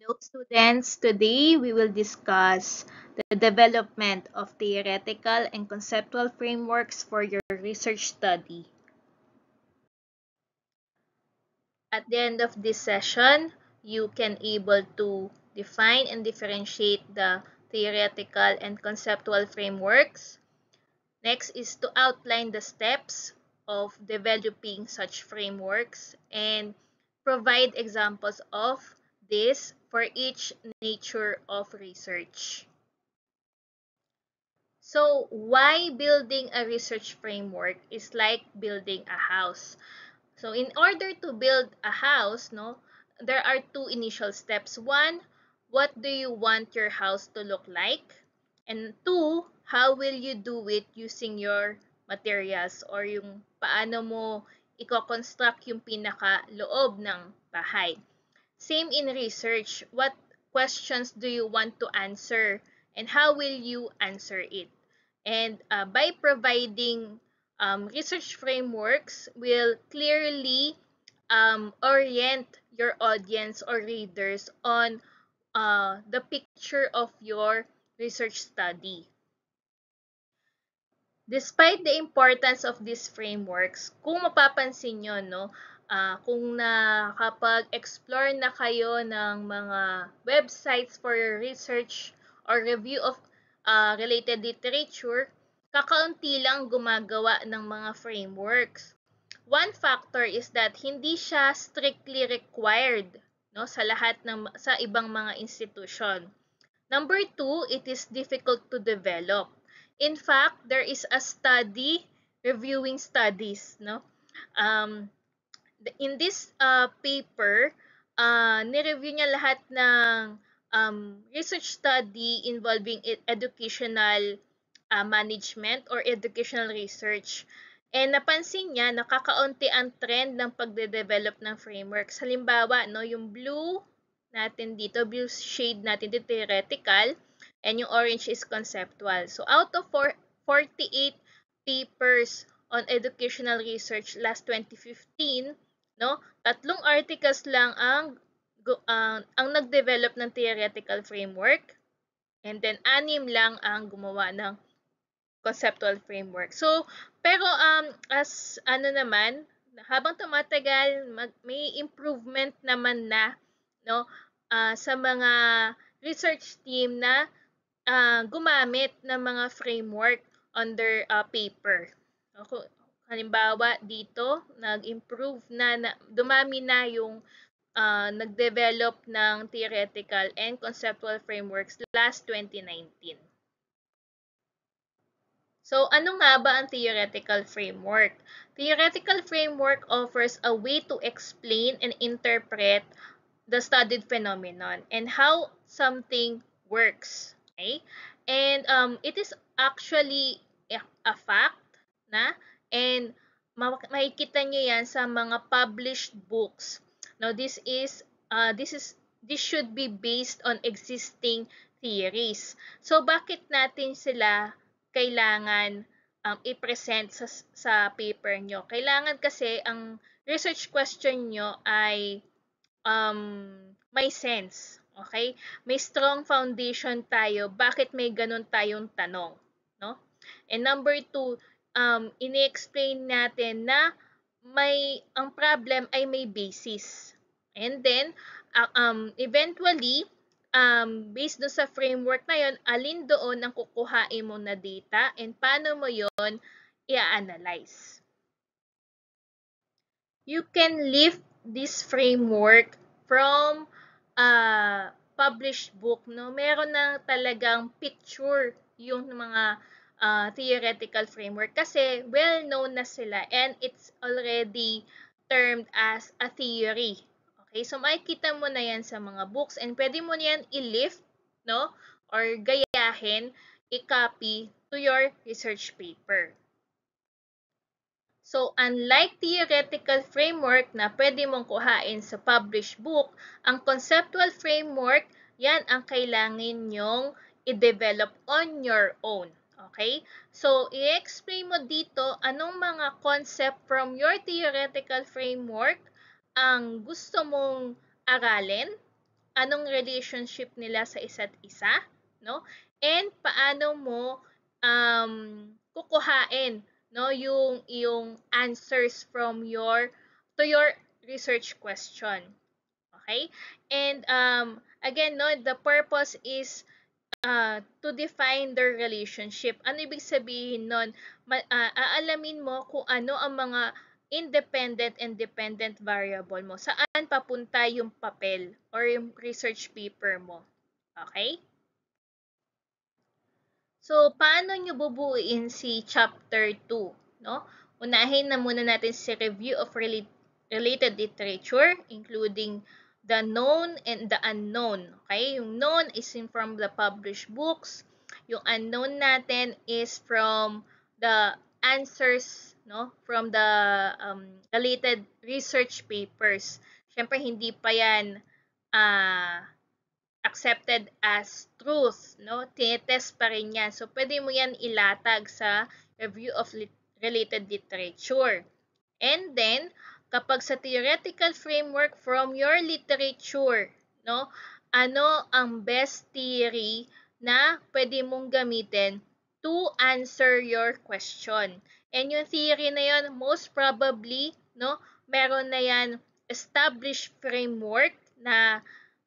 Hello, students. Today we will discuss the development of theoretical and conceptual frameworks for your research study. At the end of this session, you can able to define and differentiate the theoretical and conceptual frameworks. Next is to outline the steps of developing such frameworks and provide examples of this for each nature of research. So, why building a research framework is like building a house? So, in order to build a house, there are two initial steps. One, what do you want your house to look like? And two, how will you do it using your materials or yung paano mo i-construct yung pinaka-loob ng bahay. Same in research. What questions do you want to answer and how will you answer it? And by providing research frameworks will clearly orient your audience or readers on the picture of your research study. Despite the importance of these frameworks, kung mapapansin nyo, kung nakapag-explore na kayo ng mga websites for research or review of related literature, kakaunti lang gumagawa ng mga frameworks. One factor is that hindi siya strictly required sa ibang mga institution. Number two, it is difficult to develop. In fact, there is a study reviewing studies. In this paper, nireview niya lahat ng research study involving educational management or educational research. And napansin niya, nakakaunti ang trend ng pagde-develop ng frameworks. Halimbawa, yung blue natin dito, blue shade natin dito, theoretical, and yung orange is conceptual. So, out of 48 papers on educational research last 2015, tatlong articles lang ang nag-develop ng theoretical framework, and then 6 lang ang gumawa ng conceptual framework. So, pero habang tumatagal, may improvement naman na sa mga research team na gumamit ng mga framework on their paper. Halimbawa dito, nag-improve na, dumami na yung nag-develop ng theoretical and conceptual frameworks last 2019. So, ano nga ba ang theoretical framework? Theoretical framework offers a way to explain and interpret the studied phenomenon and how something works. Okay? And it is actually a fact and makikita nyo yan sa mga published books. Now, this should be based on existing theories. So, bakit natin sila kailangan i-present sa paper nyo? Kailangan kasi ang research question nyo ay may sense. Okay? May strong foundation tayo. Bakit may ganun tayong tanong? And number two, ini-explain natin na ang problem ay may basis. And then, eventually, based doon sa framework na yon, alin doon ang kukuhain mo na data and paano mo yon i-analyze. You can lift this framework from a published book. Meron na talagang picture yung mga theoretical framework kasi well-known na sila and it's already termed as a theory. Okay, so makikita mo na yan sa mga books and pwede mo na yan i-lift, or gayahin, i-copy to your research paper. So, unlike theoretical framework na pwede mong kuhain sa published book, ang conceptual framework, yan ang kailangan nyong i-develop on your own. Okay? So, i-explain mo dito anong mga concept from your theoretical framework ang gusto mong aralin anong relationship nila sa isa't isa, no? And paano mo kukuhain, no, yung iyong answers from your research question. Okay? And again, no, the purpose is to define their relationship. Ano ibig sabihin nun? Aalamin mo kung ano ang mga independent and dependent variable mo. Saan papunta yung papel or yung research paper mo. Okay? So, paano nyo bubuuin si Chapter 2? No? Unahin na muna natin si review of related literature, including the known and the unknown. Okay? Yung known is from the published books. Yung unknown natin is from the answers, no, from the related research papers. Siyempre, hindi pa yan accepted as truth, no? Tinetest pa rin yan. So, pwede mo yan ilatag sa review of related literature. And then, kapag sa theoretical framework from your literature, no? Ano ang best theory na pwede mong gamitin to answer your question? And yung theory na yun, most probably, no? Meron na yan established framework na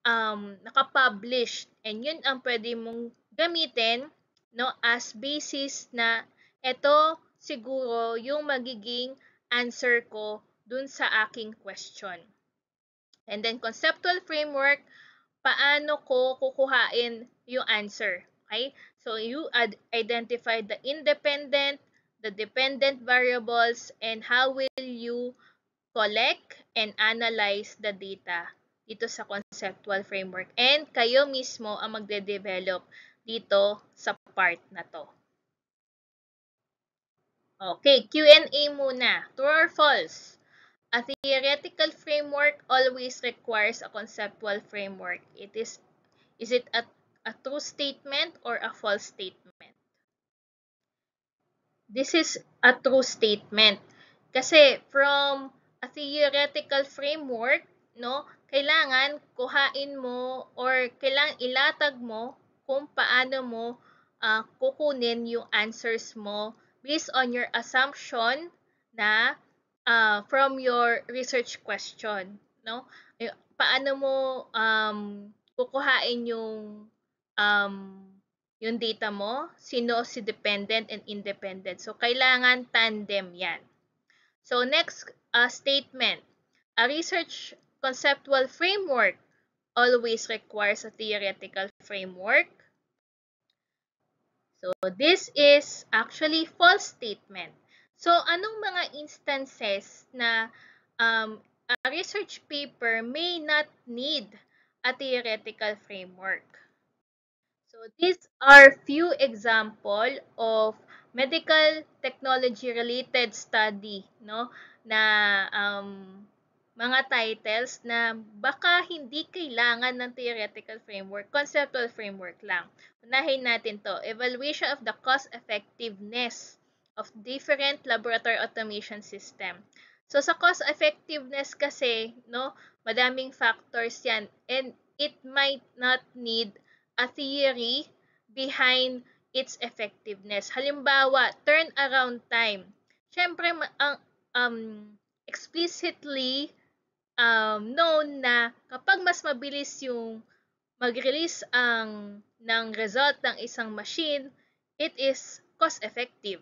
nakapublish, and yun ang pwede mong gamitin, no, as basis na ito siguro yung magiging answer ko dun sa aking question. And then conceptual framework, paano ko kukuhain yung answer. Okay? So you identify the independent, the dependent variables, and how will you collect and analyze the data dito sa conceptual framework. And kayo mismo ang magde-develop dito sa part na to. Okay, Q&A muna. True or false? A theoretical framework always requires a conceptual framework. Is it a true statement or a false statement? This is a true statement. Kasi from a theoretical framework, no, kailangan kuhain mo or kailangan ilatag mo kung paano mo kukunin yung answers mo based on your assumption na from your research question, no? Paano mo kukuhain yung data mo, sino si dependent and independent. So kailangan tandem 'yan. So next statement, a research conceptual framework always requires a theoretical framework. So this is actually false statement. So anong mga instances na a research paper may not need a theoretical framework? So these are few example of medical technology related study, no, na mga titles na baka hindi kailangan ng theoretical framework, conceptual framework lang. Unahin natin to, evaluation of the cost effectiveness of different laboratory automation system. So sa cost effectiveness kasi, no, madaming factors yan, and it might not need a theory behind its effectiveness. Halimbawa, turnaround time. Siyempre, explicitly known na kapag mas mabilis yung mag-release ng result ng isang machine, it is cost-effective.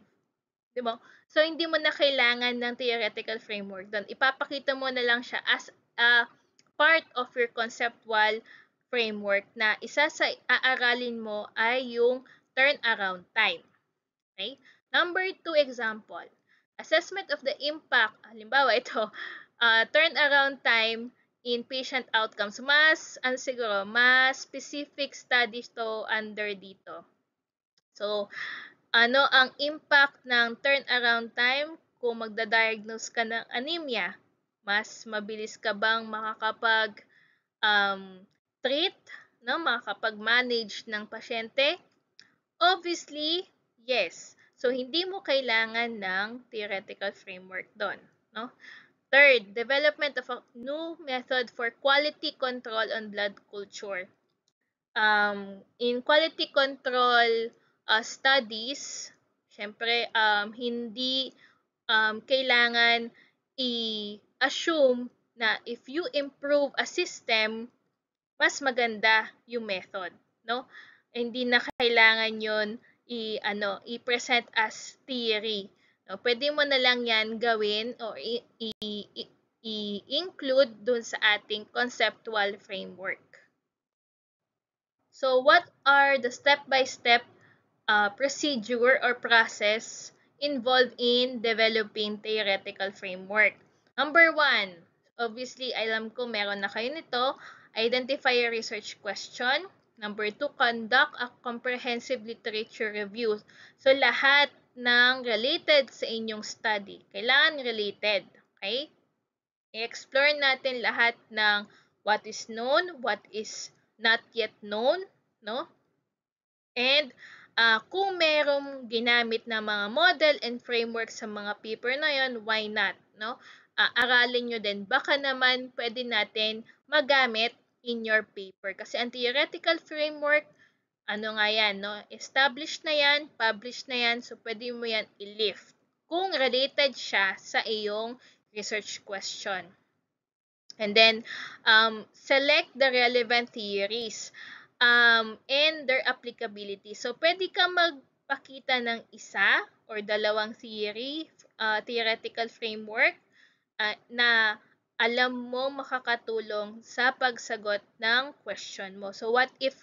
Diba? So, hindi mo na kailangan ng theoretical framework doon. Ipapakita mo na lang siya as a part of your conceptual framework na isa sa aaralin mo ay yung turnaround time. Okay? Number 2 example, assessment of the impact. Halimbawa, ito, turnaround time in patient outcomes. Mas specific studies to under dito. So, ano ang impact ng turnaround time kung magda-diagnose ka ng anemia? Mas mabilis ka bang makakapag-treat, no? Makakapag-manage ng pasyente? Obviously, yes. So, hindi mo kailangan ng theoretical framework doon, no? Third, development of a new method for quality control on blood culture. In quality control studies, syempre hindi kailangan i-assume na if you improve a system, mas maganda yung method, no? Hindi na kailangan 'yon i-present as theory. No, pwede mo na lang 'yan gawin o i-include dun sa ating conceptual framework. So what are the step-by-step procedure or process involved in developing theoretical framework? Number 1, obviously alam ko meron na kayo nito, identify a research question. Number 2, conduct a comprehensive literature review. So lahat ng related sa inyong study, kailangan related, okay? I-explore natin lahat ng what is known, what is not yet known, no? And kung merong ginamit na mga model and framework sa mga paper na yon, why not, no? Aralin nyo din. Baka naman pwede natin magamit in your paper. Kasi ang theoretical framework, ano nga yan, no? Established na yan, published na yan, so pwede mo yan i-lift kung related siya sa iyong research question. And then, select the relevant theories and their applicability. So, pwede ka magpakita ng isa or dalawang theoretical framework na alam mo makakatulong sa pagsagot ng question mo. So, what if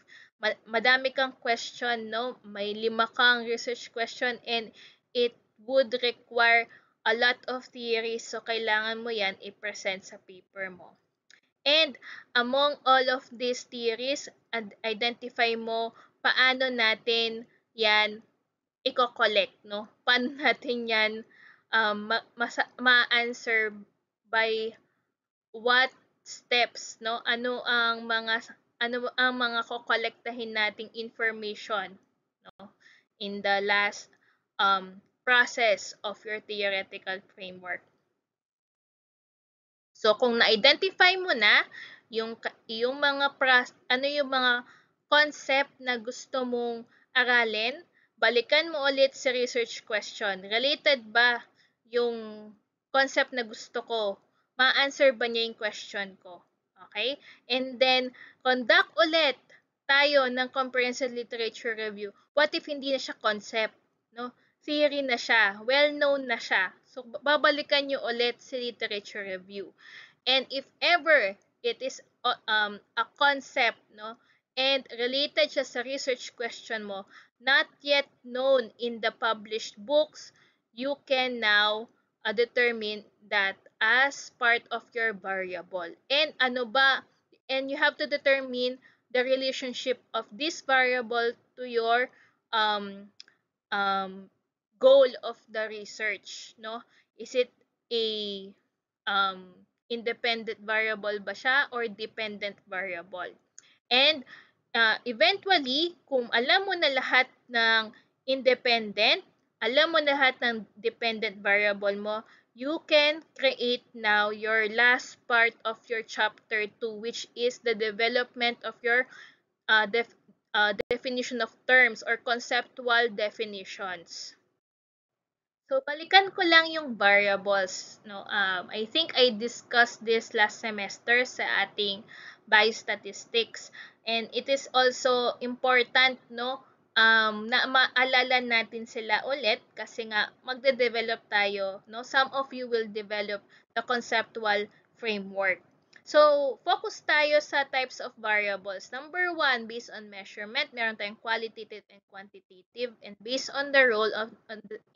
madami kang question, no? May 5 kang research question and it would require a lot of theories. So, kailangan mo yan i-present sa paper mo. And among all of these theories, identify mo paano natin yan i-collect, no? Paano natin yan ma-answer by what steps, no? Ano ang mga kokolektahin nating information, no? In the last process of your theoretical framework. So kung na-identify mo na yung mga yung mga concept na gusto mong aralin, balikan mo ulit sa research question. Related ba yung concept na gusto ko? Ma-answer ba niya yung question ko? Okay? And then, conduct ulit tayo ng comprehensive literature review. What if hindi na siya concept? No? Theory na siya. Well-known na siya. So, babalikan nyo ulit sa literature review. And if ever it is a concept, no, and related siya sa research question mo, not yet known in the published books, you can now determine that as part of your variable. And and you have to determine the relationship of this variable to your goal of the research, no? Is it a independent variable ba siya or dependent variable? And eventually, kung alam mo na lahat ng independent, alam mo na lahat ng dependent variable mo, you can create now your last part of your chapter 2, which is the development of your definition of terms or conceptual definitions. So, balikan ko lang yung variables, no? I think I discussed this last semester sa ating biostatistics. And it is also important, no, na maalala natin sila ulit kasi nga magde-develop tayo, no? Some of you will develop the conceptual framework. So, focus tayo sa types of variables. Number 1, based on measurement, meron tayong qualitative and quantitative. And based on the role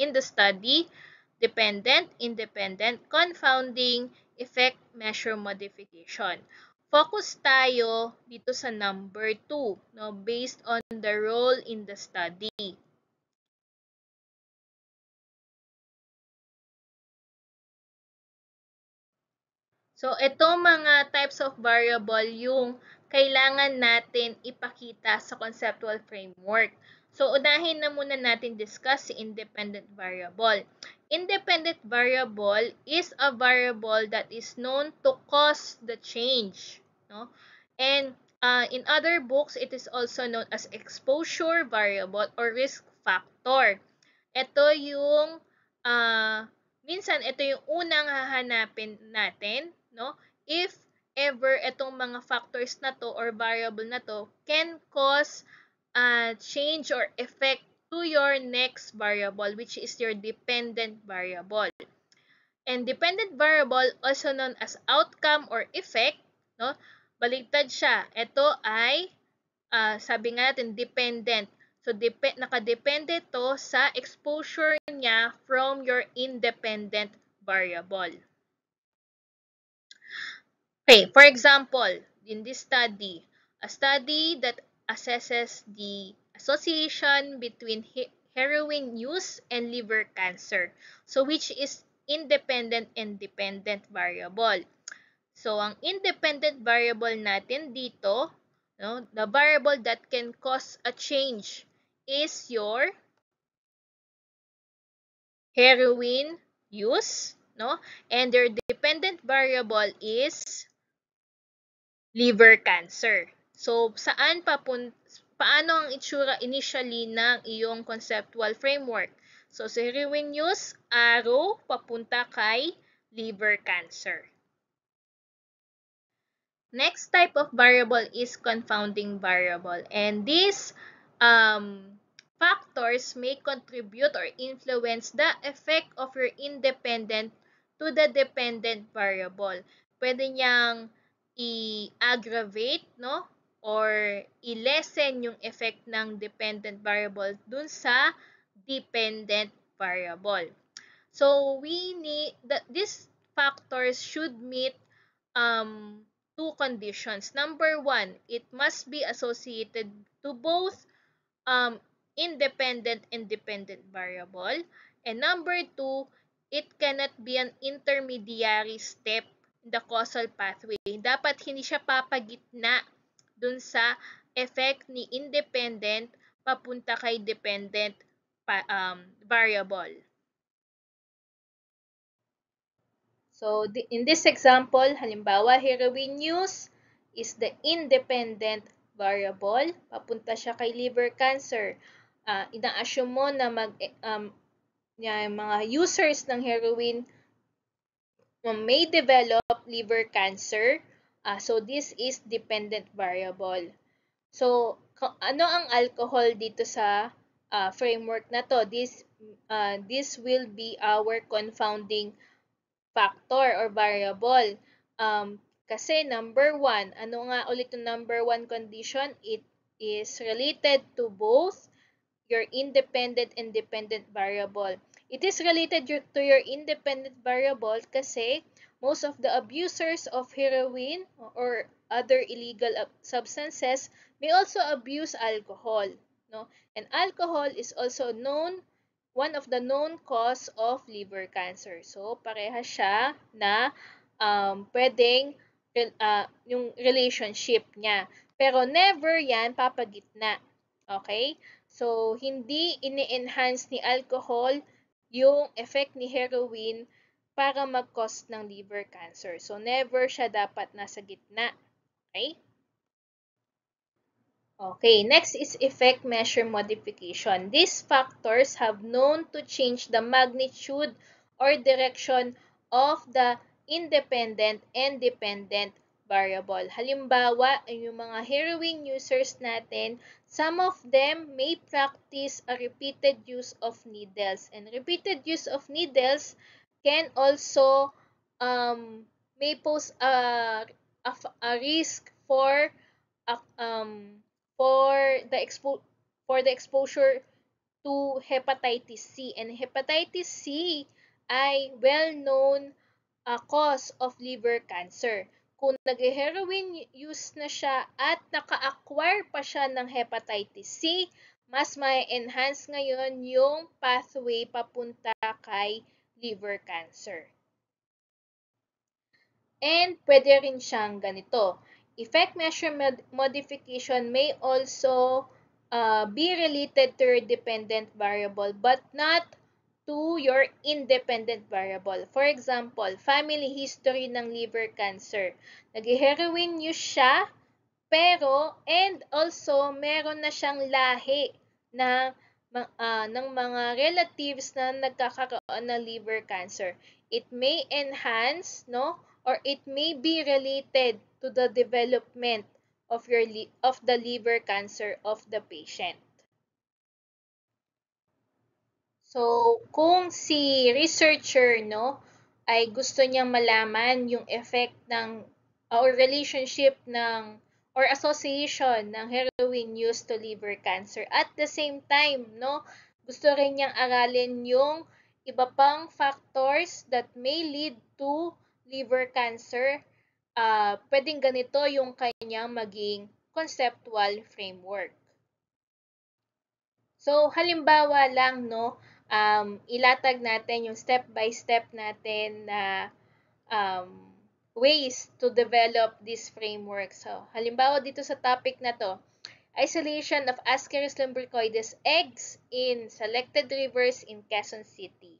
in the study, dependent, independent, confounding, effect, measure, modification. Focus tayo dito sa number 2, no, based on the role in the study. So, ito mga types of variable yung kailangan natin ipakita sa conceptual framework. So, unahin na muna natin discuss si independent variable. Independent variable is a variable that is known to cause the change. No? And in other books, it is also known as exposure variable or risk factor. Ito yung, minsan ito yung unang hahanapin natin, no? If ever itong mga factors na to or variable na to can cause change or effect to your next variable, which is your dependent variable. And dependent variable, also known as outcome or effect, no? Baligtad siya. Ito ay, sabi nga natin, dependent. So, nakadepende to sa exposure niya from your independent variable. Okay, for example, in this study, a study that assesses the association between heroin use and liver cancer. So, which is independent and dependent variable. So, ang independent variable natin dito, no, the variable that can cause a change is your heroin use, no? And your dependent variable is liver cancer. So, paano ang itsura initially ng iyong conceptual framework? So, sa heroin use, arrow papunta kay liver cancer. Next type of variable is confounding variable. And these factors may contribute or influence the effect of your independent to the dependent variable. Pwede niyang i-aggravate, no? Or i-lessen yung effect ng dependent variable dun sa dependent variable. So, we need that these factors should meet two conditions. Number one, it must be associated to both independent and dependent variable. And number two, it cannot be an intermediary step in the causal pathway. Dapat hindi siya papagitna dun sa effect ni independent papunta kay dependent variable. So, in this example, halimbawa, heroin use is the independent variable. Papunta siya kay liver cancer. Ina-assume mo na yung mga users ng heroin may develop liver cancer. So, this is dependent variable. So, ano ang alcohol dito sa framework na to? This will be our confounding factor or variable. Kasi number one, ano nga ulit yung number one condition? It is related to both your independent and dependent variable. It is related to your independent variable kasi most of the abusers of heroin or other illegal substances may also abuse alcohol. No? And alcohol is also one of the known cause of liver cancer. So, parehas siya na pwedeng yung relationship niya. Pero never yan papagitna. Okay? So, hindi ini-enhance ni alcohol yung effect ni heroin para mag-cause ng liver cancer. So, never siya dapat nasa gitna. Okay? Okay, next is effect measure modification. These factors have known to change the magnitude or direction of the independent and dependent variable. Halimbawa, yung mga heroin users natin, some of them may practice a repeated use of needles. And repeated use of needles can also may pose a risk for for the exposure to hepatitis C. And hepatitis C ay well-known cause of liver cancer. Kung nag-heroin use na siya at naka-acquire pa siya ng hepatitis C, mas may enhance ngayon yung pathway papunta kay liver cancer. And pwede rin siyang ganito. Effect measure modification may also be related to your dependent variable but not to your independent variable. For example, family history ng liver cancer. Nag-heroin use siya, pero and also meron na siyang lahi na ng mga relatives na nagkakaroon ng liver cancer. It may enhance, no, or it may be related to the development of the liver cancer of the patient. So, kung si researcher, no, ay gusto niyang malaman yung effect ng or relationship ng or association ng heroin use to liver cancer. At the same time, no, gusto rin niyang aralin yung iba pang factors that may lead to liver cancer. Pwedeng ganito yung kanyang maging conceptual framework. So, halimbawa lang, no, ilatag natin yung step-by-step natin na ways to develop this framework. So, halimbawa dito sa topic na to, isolation of Ascaris lumbricoides eggs in selected rivers in Quezon City.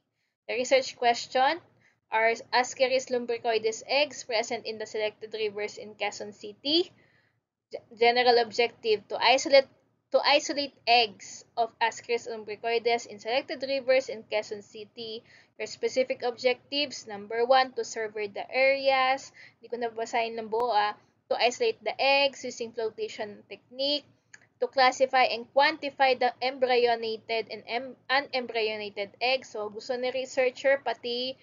The research question, are Ascaris lumbricoides eggs present in the selected rivers in Quezon City? General objective, to isolate eggs of Ascaris lumbricoides in selected rivers in Quezon City. Your specific objectives, number 1, to survey the areas. Hindi ko nabasahin ng buo To isolate the eggs using flotation technique. To classify and quantify the embryonated and unembryonated eggs. So, gusto ni researcher pati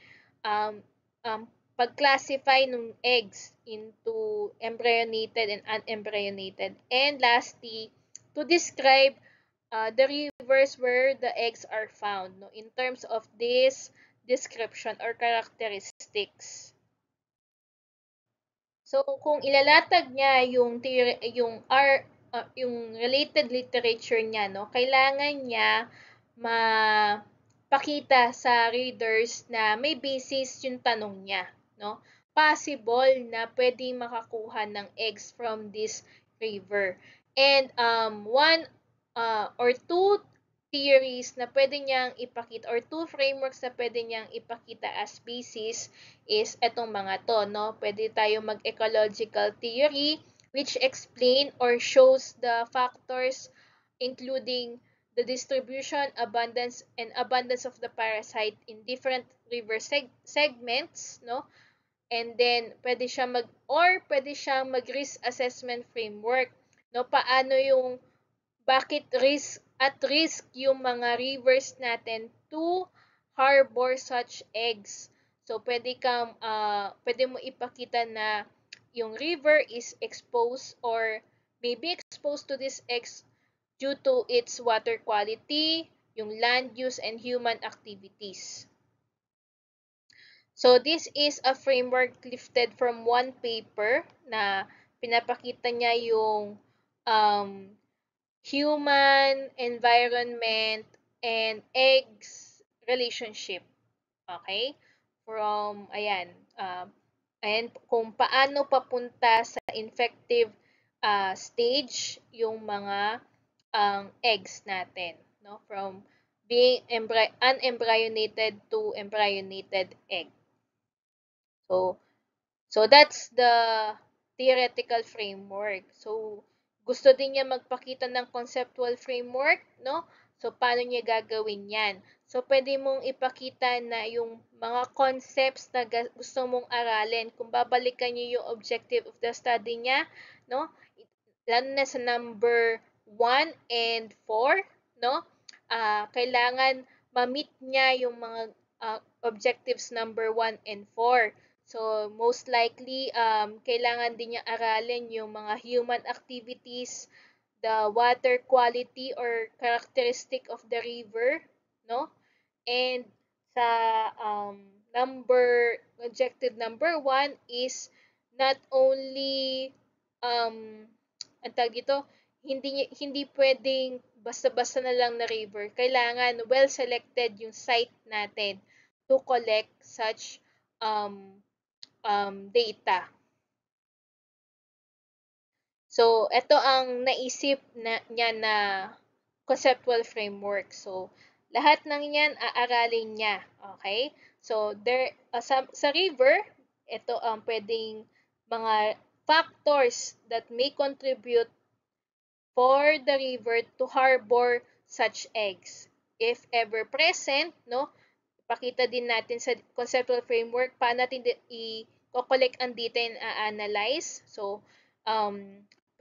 pag-classify ng eggs into embryonated and unembryonated. And lastly, to describe the rivers where the eggs are found, no, in terms of this description or characteristics. So, kung ilalatag niya yung related literature niya, no, kailangan niya mapakita sa readers na may basis yung tanong niya, no? Possible na pwedeng makakuha ng eggs from this river. And one or two theories na pwede niyang ipakita or two frameworks na pwede niyang ipakita as basis is etong mga to, no? Pwede tayo mag-ecological theory which explain or shows the factors including the distribution, abundance of the parasite in different river segments, no? And then pwede siyang mag-risk assessment framework, no? Paano yung bakit at risk yung mga rivers natin to harbor such eggs. So, pwede mo ipakita na yung river is exposed or may be exposed to these eggs due to its water quality, yung land use, and human activities. So, this is a framework lifted from one paper na pinapakita niya yung human, environment, and eggs relationship. Okay? Ayan, kung paano papunta sa infective stage yung mga eggs natin. No? From being unembryonated to embryonated egg. So that's the theoretical framework. So, gusto din niya magpakita ng conceptual framework, no? So, paano niya gagawin yan? So, pwede mong ipakita na yung mga concepts na gusto mong aralin, kung babalikan niyo yung objective of the study niya, no? Lalo na sa number 1 and 4, no? Kailangan ma-meet niya yung mga objectives number 1 and 4. So, most likely, kailangan din niya aralin yung mga human activities, the water quality or characteristic of the river, no? And sa objective number 1 is not only, ang tawag dito, hindi pwedeng basta-basta na lang na river. Kailangan well-selected yung site natin to collect such data. So, ito ang naisip niya na conceptual framework. So, lahat ng yan aaralin niya. Okay? So, sa river, ito ang pwedeng mga factors that may contribute for the river to harbor such eggs. If ever present, no, pakita din natin sa conceptual framework paano natin i-collect ang data and analyze. So,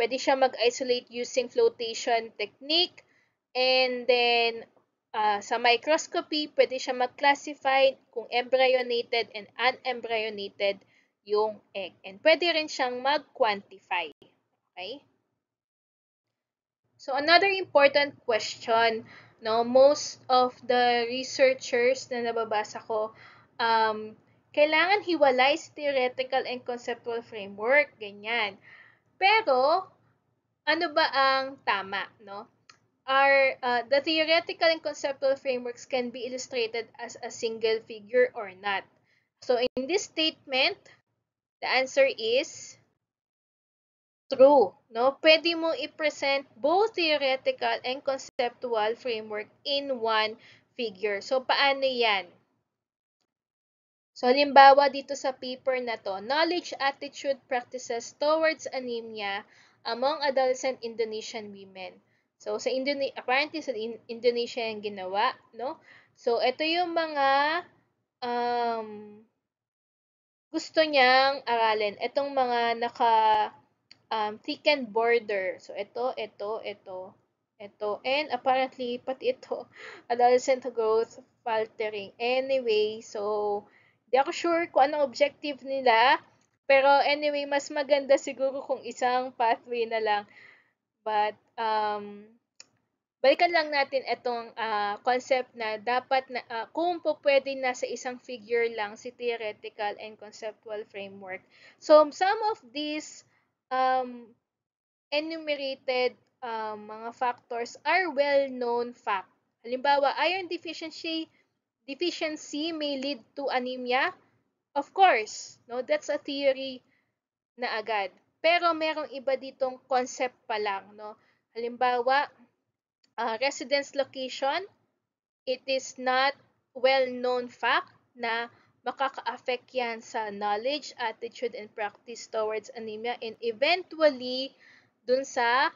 pwede siya mag-isolate using flotation technique. And then, sa microscopy, pwede siya mag-classify kung embryonated and unembryonated yung egg. And pwede rin siyang mag-quantify. Okay? So another important question, no, most of the researchers na nababasa ko, kailangan hiwalay si theoretical and conceptual framework, ganyan. Pero, ano ba ang tama, no? The theoretical and conceptual frameworks can be illustrated as a single figure or not. So in this statement, the answer is true, no? Pwede mo i-present both theoretical and conceptual framework in one figure. So, paano yan? So, halimbawa dito sa paper na to, knowledge, attitude, practices towards anemia among adolescent Indonesian women. So, apparently sa Indonesia yung ginawa, no? So, ito yung mga gusto niyang aralin. Itong mga thickened border. So, ito, and apparently, pati ito, adolescent growth faltering. Anyway, so, di ako sure kung anong objective nila. Pero anyway, mas maganda siguro kung isang pathway na lang. But, balikan lang natin itong concept na dapat na kung po pwede na sa isang figure lang si theoretical and conceptual framework. So some of these enumerated mga factors are well-known fact. Halimbawa, iron deficiency may lead to anemia. Of course, no, that's a theory na agad. Pero merong iba ditong concept pa lang, no. Halimbawa, residence location, it is not well-known fact na makaka-affect yan sa knowledge, attitude, and practice towards anemia and eventually dun sa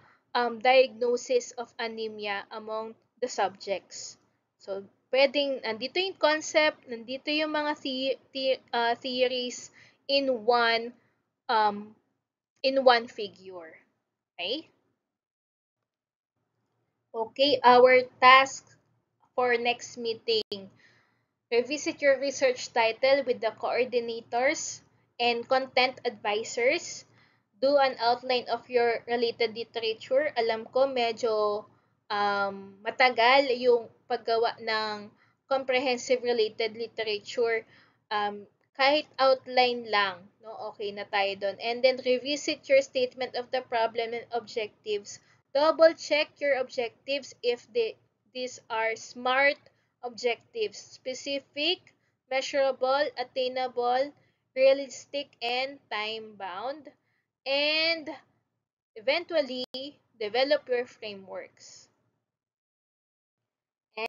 diagnosis of anemia among the subjects. So, pwedeng, nandito yung concept, nandito yung mga theories um, in one figure. Okay? Okay, our task for next meeting. Revisit your research title with the coordinators and content advisors. Do an outline of your related literature. Alam ko medyo matagal yung paggawa ng comprehensive related literature. Kahit outline lang, no? Okay na tayo doon. And then revisit your statement of the problem and objectives. Double check your objectives if these are SMART objectives: specific, measurable, attainable, realistic, and time-bound. And eventually, develop your frameworks.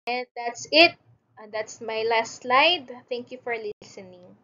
And that's it. That's my last slide. Thank you for listening.